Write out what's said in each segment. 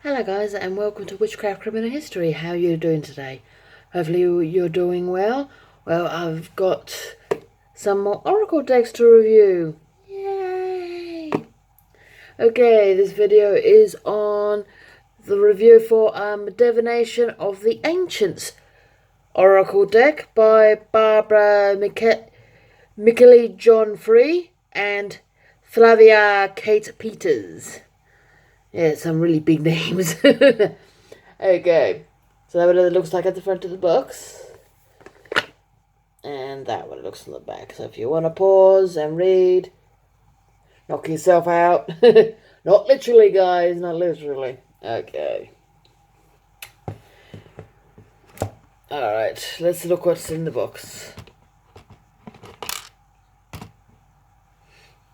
Hello guys, and welcome to Witchcraft Criminal History. How are you doing today? Hopefully you're doing well. Well, I've got some more Oracle decks to review. Yay! Okay, this video is on the review for Divination of the Ancients Oracle deck by Barbara Meiklejohn-Free and Flavia Kate Peters. Yeah, some really big names. Okay, so that's what it looks like at the front of the box. And that's what it looks on the back. So if you want to pause and read, knock yourself out. Not literally, guys, not literally. Okay. Alright, let's look what's in the box.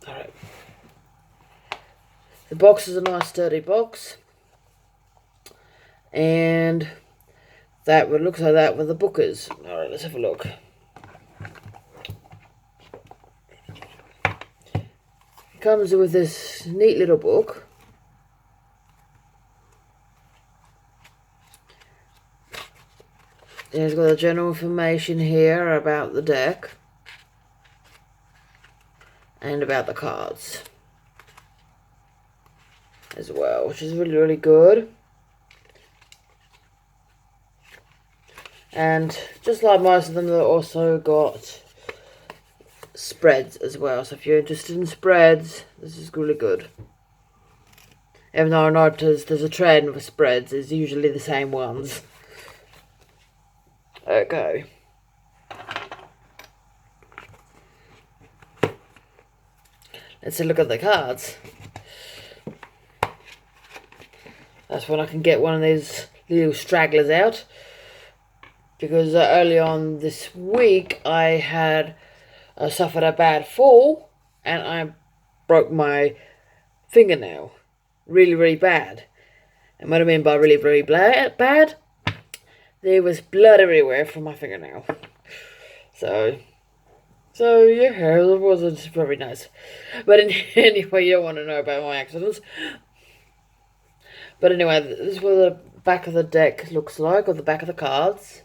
Alright. The box is a nice sturdy box. And that would look like that with the book is. Alright, let's have a look. It comes with this neat little book. It's got the general information here about the deck and about the cards as well, which is really, really good. And just like most of them, they've also got spreads as well. So if you're interested in spreads, this is really good. Even though I noticed there's a trend with spreads, it's usually the same ones. Okay. Let's have a look at the cards. That's when I can get one of these little stragglers out. Because early on this week, I had suffered a bad fall. And I broke my fingernail. Really, really bad. And what I mean by really, really bad, there was blood everywhere from my fingernail. So yeah, it wasn't very nice. But anyway, you don't want to know about my accidents. But anyway, this is what the back of the deck looks like, or the back of the cards.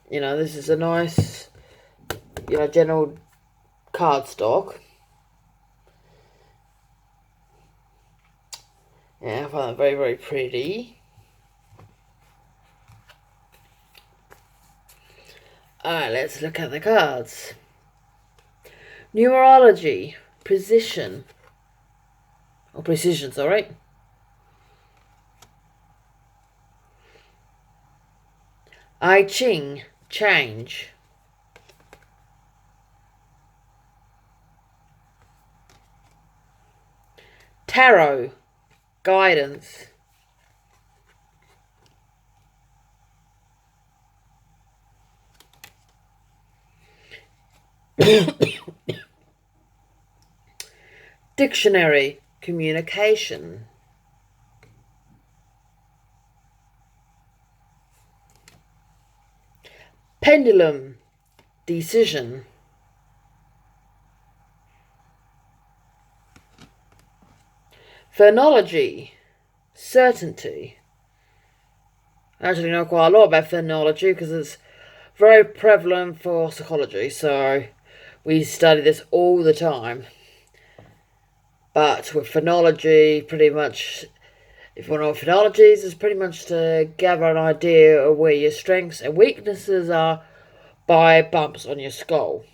You know, this is a nice, general card stock. Yeah, I find it very, very pretty. Alright, let's look at the cards. Numerology, precision, sorry. I Ching, change. Tarot, guidance. Dictionary, communication. Pendulum, decision. Phonology, certainty. I actually know quite a lot about phonology because it's very prevalent for psychology, so we study this all the time. But with phonology, pretty much, if you want to know what phonology is, it's pretty much to gather an idea of where your strengths and weaknesses are by bumps on your skull.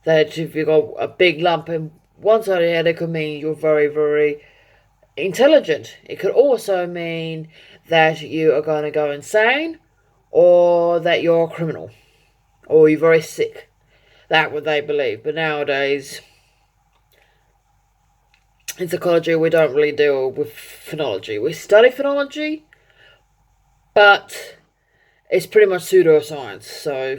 That if you've got a big lump in one side of your head, it could mean you're very, very intelligent. It could also mean that you are going to go insane, or that you're a criminal, or you're very sick. That's what they believe. But nowadays, in psychology, we don't really deal with phonology. We study phonology, but it's pretty much pseudoscience, so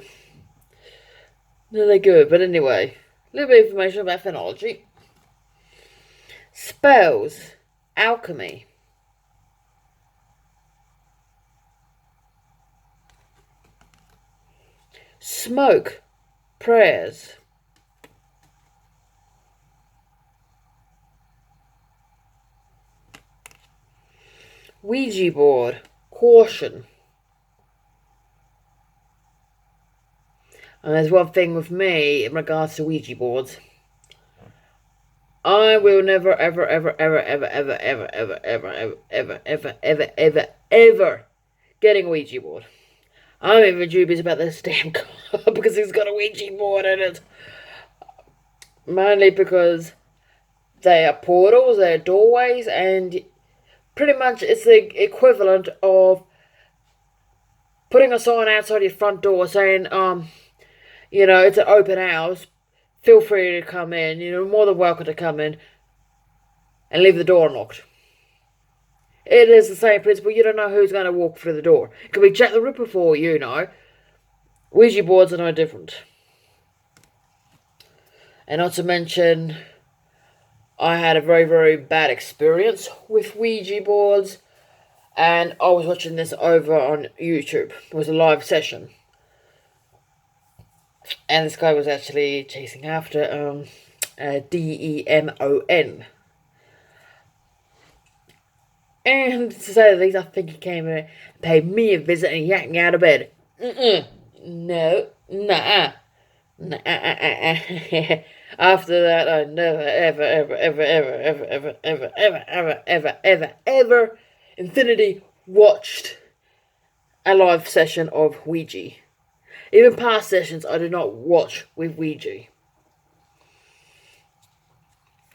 they're good. But anyway, a little bit of information about phonology. Spells, alchemy. Smoke, prayers. Ouija board. Caution. And there's one thing with me in regards to Ouija boards. I will never, ever, ever, ever, ever, ever, ever, ever, ever, ever, ever, ever, ever, ever, ever getting a Ouija board. I'm even dubious about this damn car because it's got a Ouija board in it. Mainly because they are portals, they are doorways, and pretty much it's the equivalent of putting a sign outside your front door saying, it's an open house. Feel free to come in. You're more than welcome to come in and leave the door unlocked. It is the same principle. You don't know who's going to walk through the door. It could be Jack the Ripper for all you know. Ouija boards are no different. And not to mention, I had a very, very bad experience with Ouija boards. And I was watching this over on YouTube. It was a live session. And this guy was actually chasing after Demon. And to say the least, I think he came in and paid me a visit and he yanked me out of bed. No. Nah. After that, I never, ever, ever, ever, ever, ever, ever, ever, ever, ever, ever, ever, ever, infinity watched a live session of Ouija. Even past sessions, I did not watch with Ouija.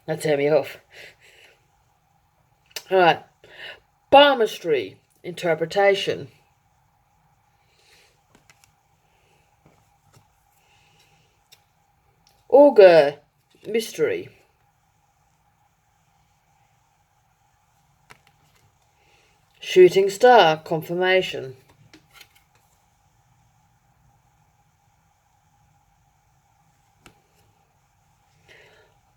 That turned me off. Alright. Palmistry. Interpretation. Augur. Mystery. Shooting star. Confirmation.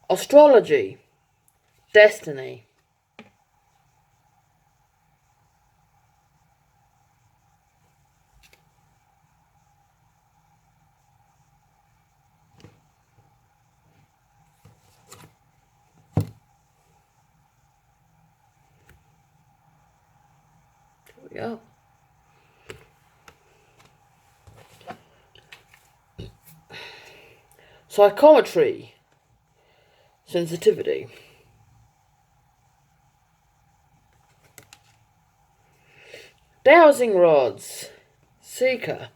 Astrology. Destiny. Here we go. Psychometry. Sensitivity. Dowsing rods. Seeker.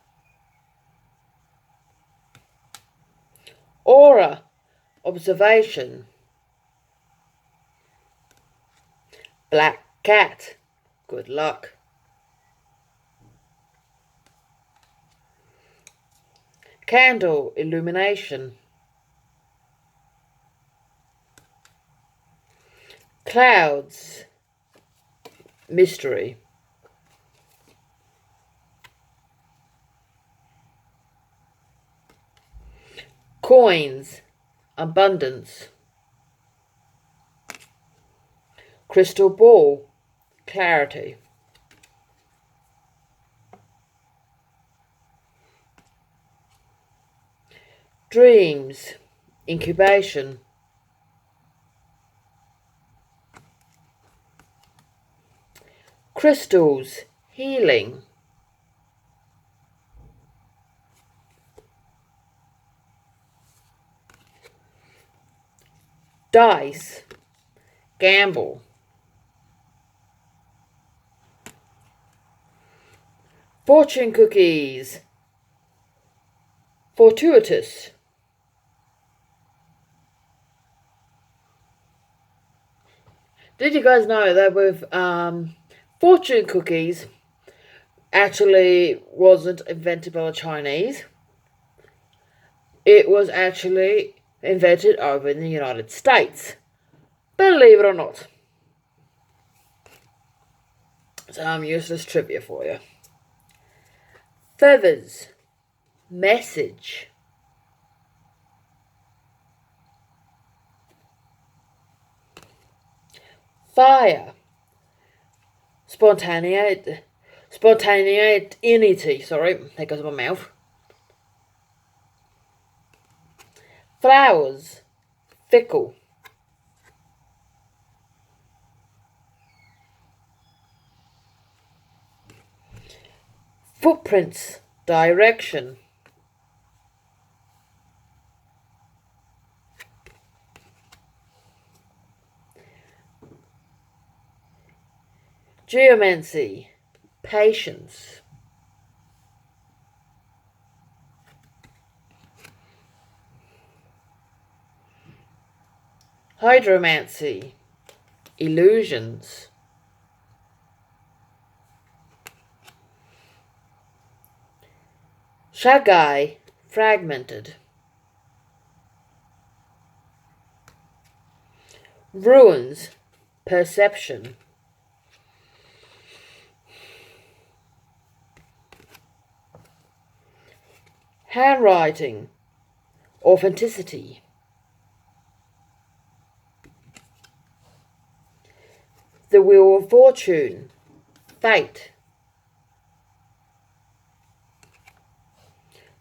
Aura. Observation. Black cat. Good luck. Candle. Illumination. Clouds. Mystery. Coins. Abundance. Crystal ball. Clarity. Dreams. Incubation. Crystals. Healing. Dice. Gamble. Fortune cookies. Fortuitous. Did you guys know that with fortune cookies actually wasn't invented by the Chinese? It was actually invented over in the United States. Believe it or not. Some useless trivia for you. Feathers. Message. Fire. Spontaneity. Sorry, that goes in my mouth. Flowers. Fickle. Footprints. Direction. Geomancy. Patience. Hydromancy. Illusions. Shagai. Fragmented. Ruins. Perception. Handwriting. Authenticity. The Wheel of Fortune. Fate.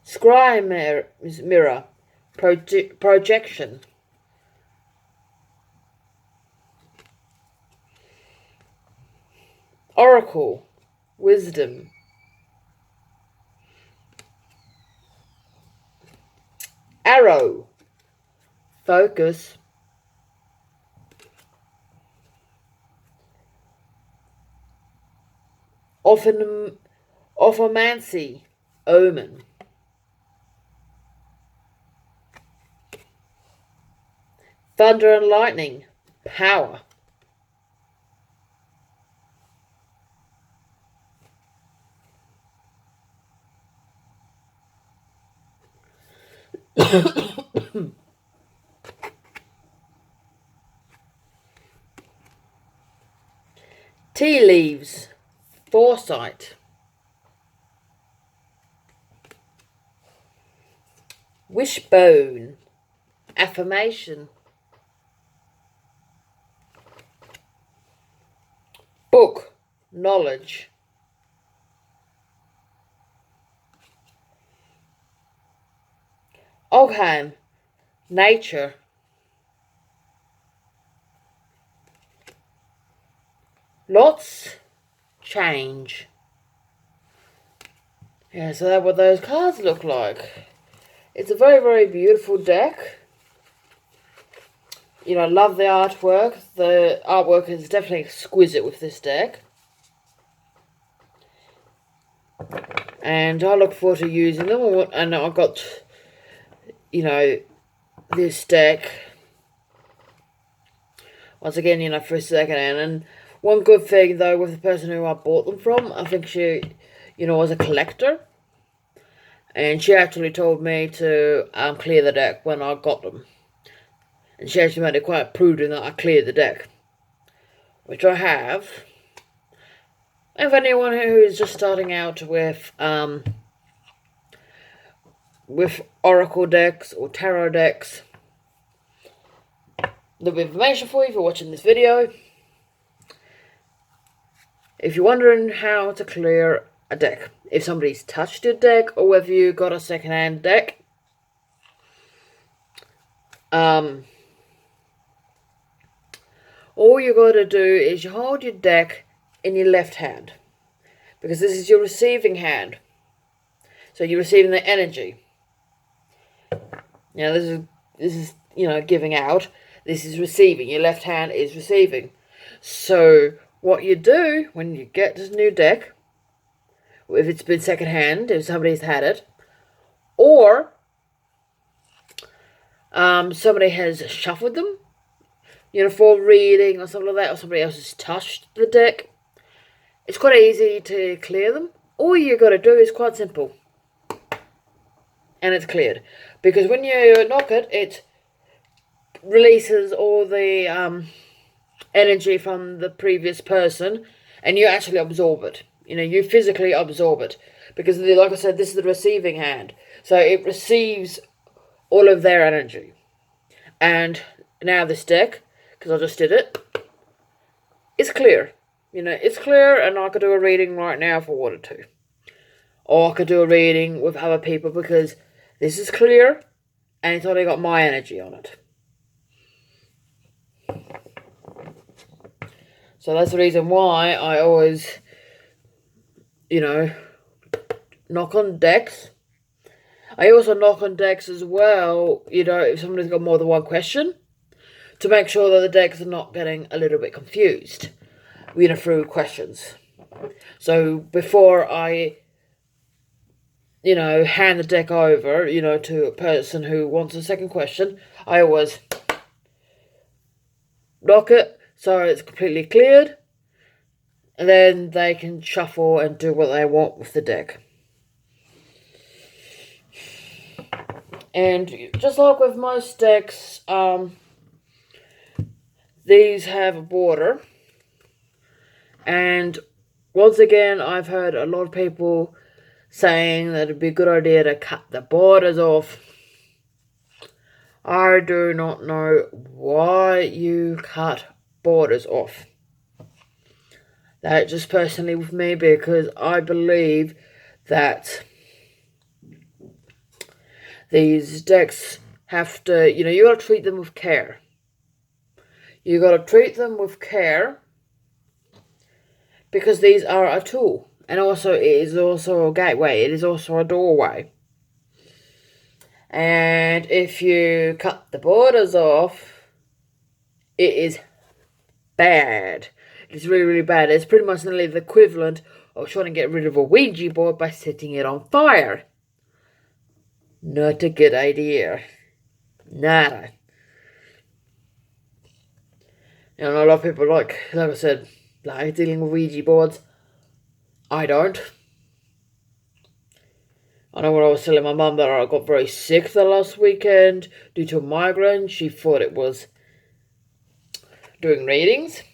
Scry mirror. Projection. Oracle. Wisdom. Arrow. Focus. Ophomancy. Omen. Thunder and lightning. Power. Tea leaves. Foresight. Wishbone. Affirmation. Book. Knowledge. Ogham. Nature. Lots. Change. Yeah, so that's what those cards look like. It's a very, very beautiful deck. You know, I love the artwork. The artwork is definitely exquisite with this deck. And I look forward to using them. And I got, you know, this deck once again, you know, for a second hand. And one good thing, though, with the person who I bought them from, I think she, you know, was a collector. And she actually told me to clear the deck when I got them. And she actually made it quite prudent that I cleared the deck. Which I have. And for anyone who is just starting out with Oracle decks or Tarot decks, there'll be information for you if you're watching this video. If you're wondering how to clear a deck, if somebody's touched your deck or whether you got a second-hand deck, all you got to do is you hold your deck in your left hand, because this is your receiving hand. So you're receiving the energy. Now this is you know, giving out. This is receiving. Your left hand is receiving. So what you do when you get this new deck, if it's been second hand, if somebody's had it, or somebody has shuffled them, you know, for reading or something like that, or somebody else has touched the deck, it's quite easy to clear them. All you got to do is quite simple. And it's cleared. Because when you knock it, it releases all the energy from the previous person, and you actually absorb it. You know, you physically absorb it. Because, like I said, this is the receiving hand. So it receives all of their energy. And now this deck, because I just did it, it's clear. You know, it's clear, and I could do a reading right now if I wanted to. Or I could do a reading with other people, because this is clear, and it's only got my energy on it. So that's the reason why I always, you know, knock on decks. I also knock on decks as well, if somebody's got more than one question, to make sure that the decks are not getting a little bit confused, through questions. So before I, hand the deck over, to a person who wants a second question, I always knock it so it's completely cleared, and then they can shuffle and do what they want with the deck. And just like with most decks, these have a border. And once again, I've heard a lot of people saying that it'd be a good idea to cut the borders off. I do not know why you cut borders off. That's just personally with me, because I believe that these decks have to, you got to treat them with care. You got to treat them with care, because these are a tool. And also, it is also a gateway. It is also a doorway. And if you cut the borders off, it is bad. It's really, really bad. It's pretty much nearly the equivalent of trying to get rid of a Ouija board by setting it on fire. Not a good idea. Nada. A lot of people like I said, like dealing with Ouija boards. I don't. I know when I was telling my mum that I got very sick the last weekend due to a migraine, she thought it was doing readings.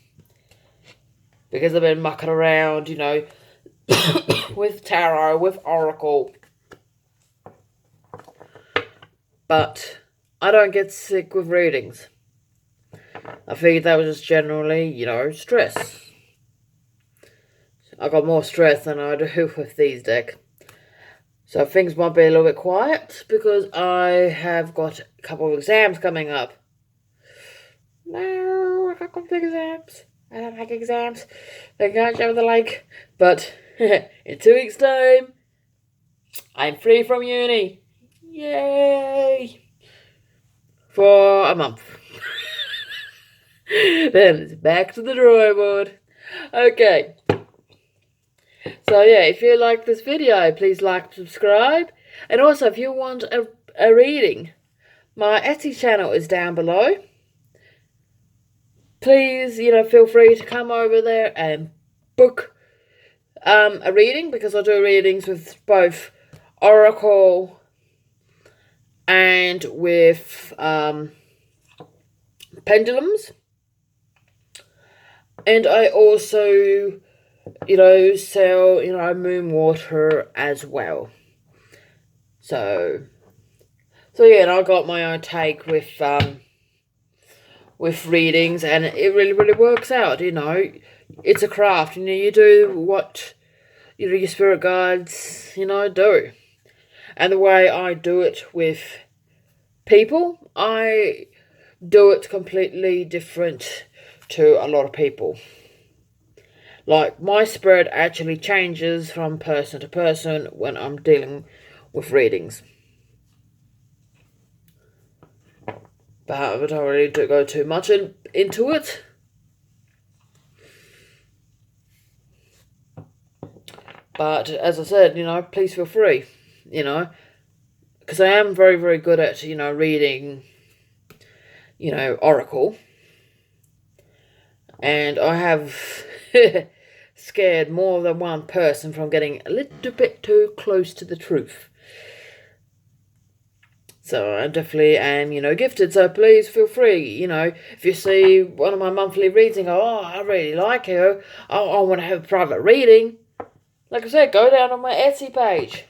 Because I've been mucking around, with tarot, with oracle. But I don't get sick with readings. I figured that was just generally, stress. I got more stress than I do with these decks. So things might be a little bit quiet because I have got a couple of exams coming up. No, I got complete exams. I don't like exams. They can't show the like. But in 2 weeks' time, I'm free from uni. Yay! For a month. Then it's back to the drawing board. Okay. So yeah, if you like this video, please like, subscribe. And also, if you want a reading, my Etsy channel is down below. Please, feel free to come over there and book a reading, because I do readings with both oracle and with pendulums. And I also, sell, moon water as well. So yeah, and I got my own take with readings, and it really, really works out, It's a craft, you do what, your spirit guides, do. And the way I do it with people, I do it completely different to a lot of people. Like, my spirit actually changes from person to person when I'm dealing with readings. But I don't really go too much into it. But as I said, please feel free, because I am very, very good at, reading, oracle. And I have scared more than one person from getting a little bit too close to the truth. So I definitely am, gifted. So please feel free, if you see one of my monthly readings and go, oh, I really like it, I want to have a private reading. Like I said, go down on my Etsy page.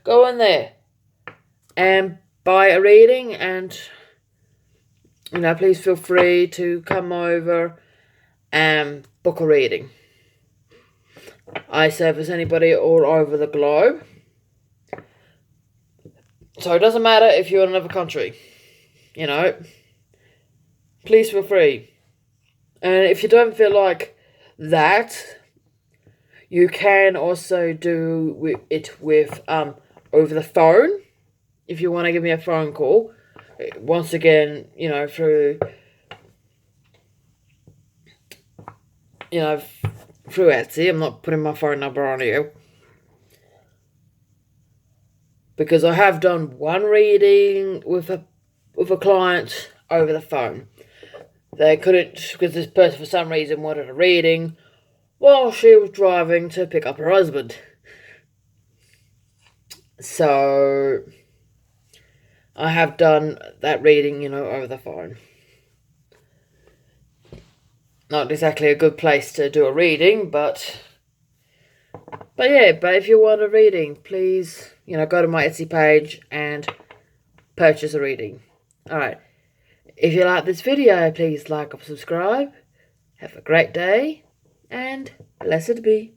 Go in there and buy a reading, and, please feel free to come over and book a reading. I service anybody all over the globe. So it doesn't matter if you're in another country, please feel free. And if you don't feel like that, You can also do it with over the phone if you want to give me a phone call. Once again, through through Etsy. I'm not putting my phone number on you because I have done one reading with a client over the phone. They couldn't, because this person for some reason wanted a reading while she was driving to pick up her husband. So I have done that reading, over the phone. Not exactly a good place to do a reading, but if you want a reading, please, go to my Etsy page and purchase a reading. Alright. If you like this video, please like or subscribe. Have a great day, and blessed be.